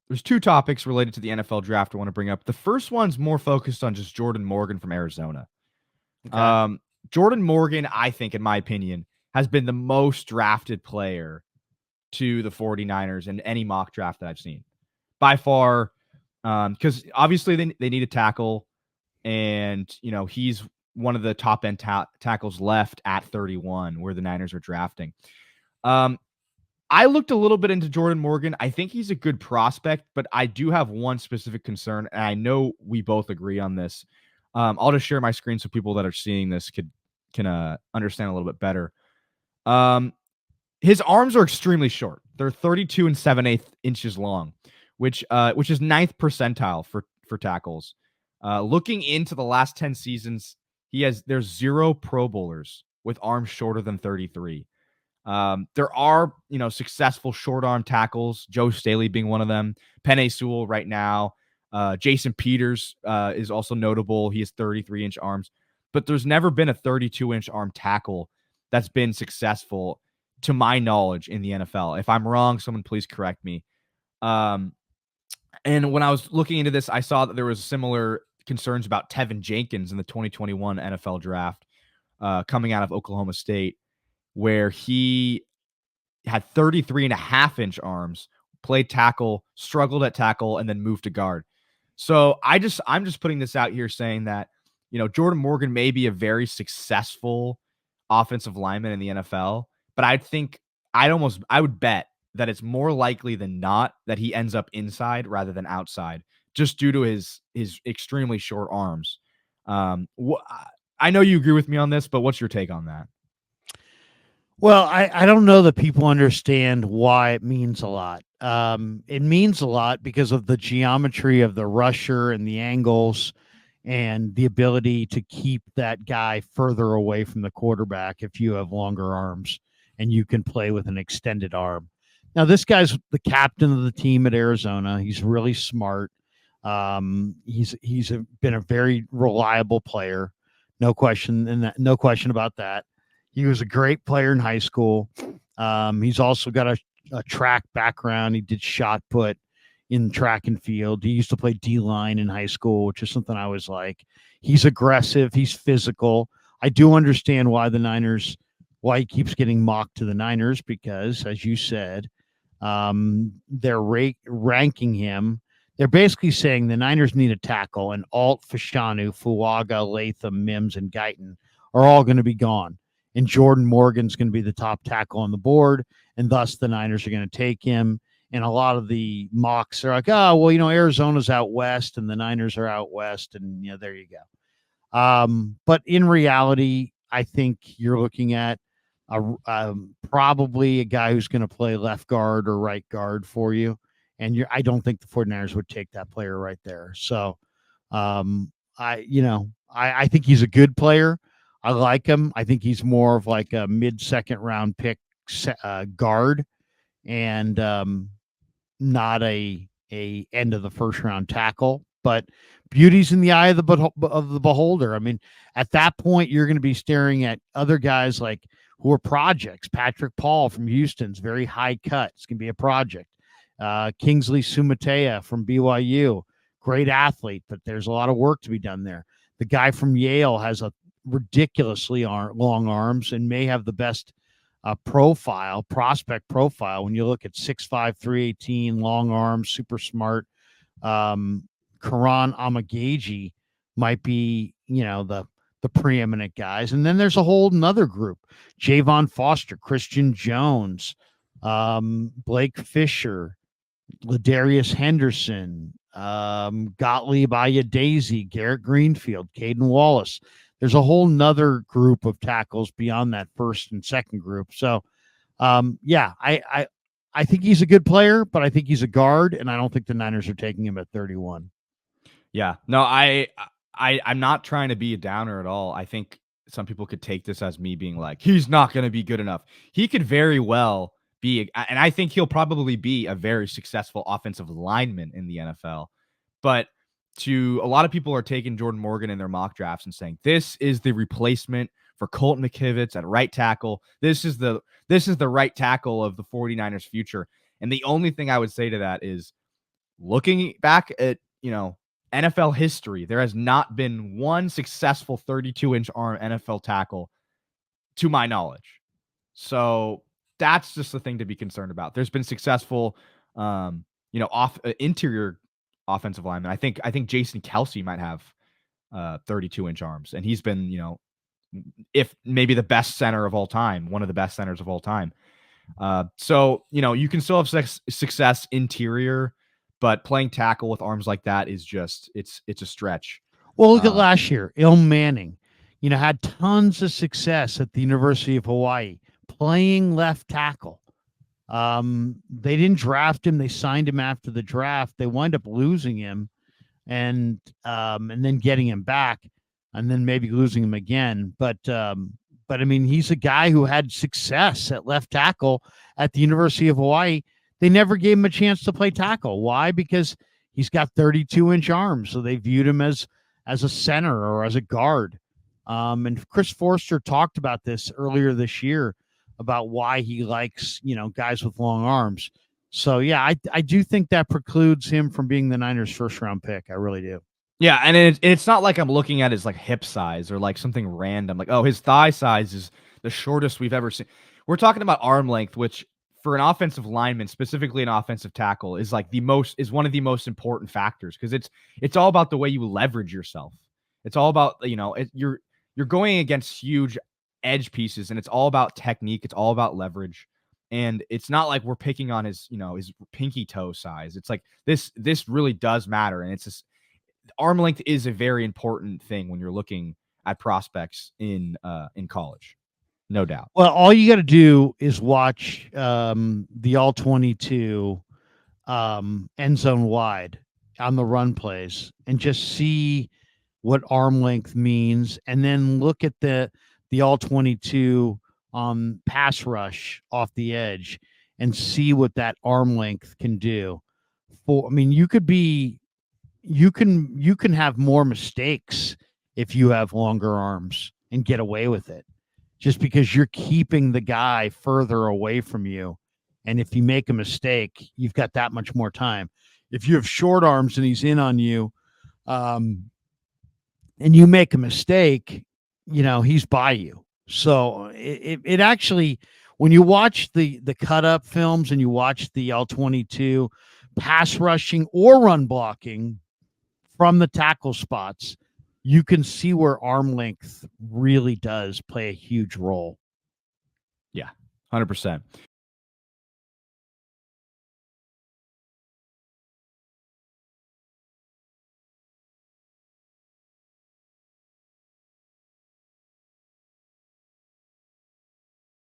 there's two topics related to the NFL draft I want to bring up. The first one's more focused on just Jordan Morgan from Arizona. Okay. Um, Jordan Morgan, I think, in my opinion, has been the most drafted player to the 49ers in any mock draft that I've seen by far. Because obviously they need a tackle, and he's one of the top end tackles left at 31, where the Niners are drafting. I looked a little bit into Jordan Morgan. I think he's a good prospect, but I do have one specific concern, and I know we both agree on this. I'll just share my screen so people that are seeing this can understand a little bit better. His arms are extremely short. They're 32 and 7/8 inches long, which is ninth percentile for tackles. Looking into the last 10 seasons, there's 0 Pro Bowlers with arms shorter than 33. There are, successful short arm tackles, Joe Staley being one of them, Penei Sewell right now. Jason Peters is also notable. He has 33-inch arms, but there's never been a 32-inch arm tackle that's been successful, to my knowledge, in the NFL. If I'm wrong, someone please correct me. And when I was looking into this, I saw that there was similar concerns about Tevin Jenkins in the 2021 NFL draft coming out of Oklahoma State, where he had 33.5-inch arms, played tackle, struggled at tackle, and then moved to guard. So I'm just putting this out here saying that, Jordan Morgan may be a very successful offensive lineman in the NFL, but I would bet that it's more likely than not that he ends up inside rather than outside, just due to his extremely short arms. I know you agree with me on this, but what's your take on that? Well, I don't know that people understand why it means a lot. It means a lot because of the geometry of the rusher and the angles and the ability to keep that guy further away from the quarterback if you have longer arms and you can play with an extended arm. Now, this guy's the captain of the team at Arizona. He's really smart. Been a very reliable player, no question, and no question about that. He was a great player in high school. He's also got a track background. He did shot put in track and field. He used to play D line in high school, which is something I was like. He's aggressive. He's physical. I do understand why he keeps getting mocked to the Niners, because, as you said, they're ranking him. They're basically saying the Niners need a tackle, and Alt, Fashanu, Fuaga, Latham, Mims, and Guyton are all going to be gone. And Jordan Morgan's going to be the top tackle on the board, and thus the Niners are going to take him. And a lot of the mocks are like, oh, well, Arizona's out west and the Niners are out west, and there you go. But in reality, I think you're looking at probably a guy who's going to play left guard or right guard for you. And I don't think the 49ers would take that player right there. So I think he's a good player. I like him. I think he's more of like a mid-second round pick guard, and not a end of the first round tackle. But beauty's in the eye of the beholder. I mean, at that point, you're going to be staring at other guys like who are projects. Patrick Paul from Houston's very high cut. It's going to be a project. Kingsley Sumatea from BYU, great athlete, but there's a lot of work to be done there. The guy from Yale has a ridiculously long arms and may have the best prospect profile when you look at 6'5", 318, long arms, super smart. Karan Amagaji might be, the preeminent guys. And then there's a whole another group: Javon Foster, Christian Jones, Blake Fisher, Ladarius Henderson, Gottlieb Ayadaisy, Garrett Greenfield, Caden Wallace. There's a whole nother group of tackles beyond that first and second group. So, I think he's a good player, but I think he's a guard, and I don't think the Niners are taking him at 31. Yeah, no, I'm not trying to be a downer at all. I think some people could take this as me being like, he's not going to be good enough. He could very well be, and I think he'll probably be a very successful offensive lineman in the NFL. But a lot of people are taking Jordan Morgan in their mock drafts and saying this is the replacement for Colton McKivitz at right tackle. This is the right tackle of the 49ers future. And the only thing I would say to that is looking back at, NFL history, there has not been one successful 32-inch arm NFL tackle to my knowledge. So that's just the thing to be concerned about. There's been successful, interior offensive linemen. I think Jason Kelsey might have 32-inch arms, and he's been, if maybe the best center of all time, one of the best centers of all time. So you can still have success interior, but playing tackle with arms like that is just it's a stretch. Well, look at last year. Ilm Manning, had tons of success at the University of Hawaii playing left tackle. They didn't draft him. They signed him after the draft. They wind up losing him and then getting him back and then maybe losing him again. But I mean, he's a guy who had success at left tackle at the University of Hawaii. They never gave him a chance to play tackle. Why? Because he's got 32-inch arms. So they viewed him as a center or as a guard. And Chris Forster talked about this earlier this year about why he likes, guys with long arms. So, yeah, I do think that precludes him from being the Niners' first-round pick. I really do. Yeah, and it's not like I'm looking at his like hip size or like something random. Like, oh, his thigh size is the shortest we've ever seen. We're talking about arm length, which for an offensive lineman, specifically an offensive tackle, is like one of the most important factors because it's all about the way you leverage yourself. It's all about you're going against huge edge pieces, and it's all about technique. It's all about leverage. And it's not like we're picking on his pinky toe size. It's like this really does matter. And it's just arm length is a very important thing when you're looking at prospects in college. No doubt. Well, all you got to do is watch the all 22 end zone wide on the run plays and just see what arm length means. And then look at the all 22 pass rush off the edge and see what that arm length can do. You can have more mistakes if you have longer arms and get away with it just because you're keeping the guy further away from you. And if you make a mistake, you've got that much more time. If you have short arms and he's in on you, and you make a mistake, he's by you. So it actually, when you watch the cut up films and you watch the L22 pass rushing or run blocking from the tackle spots, you can see where arm length really does play a huge role. Yeah, 100%.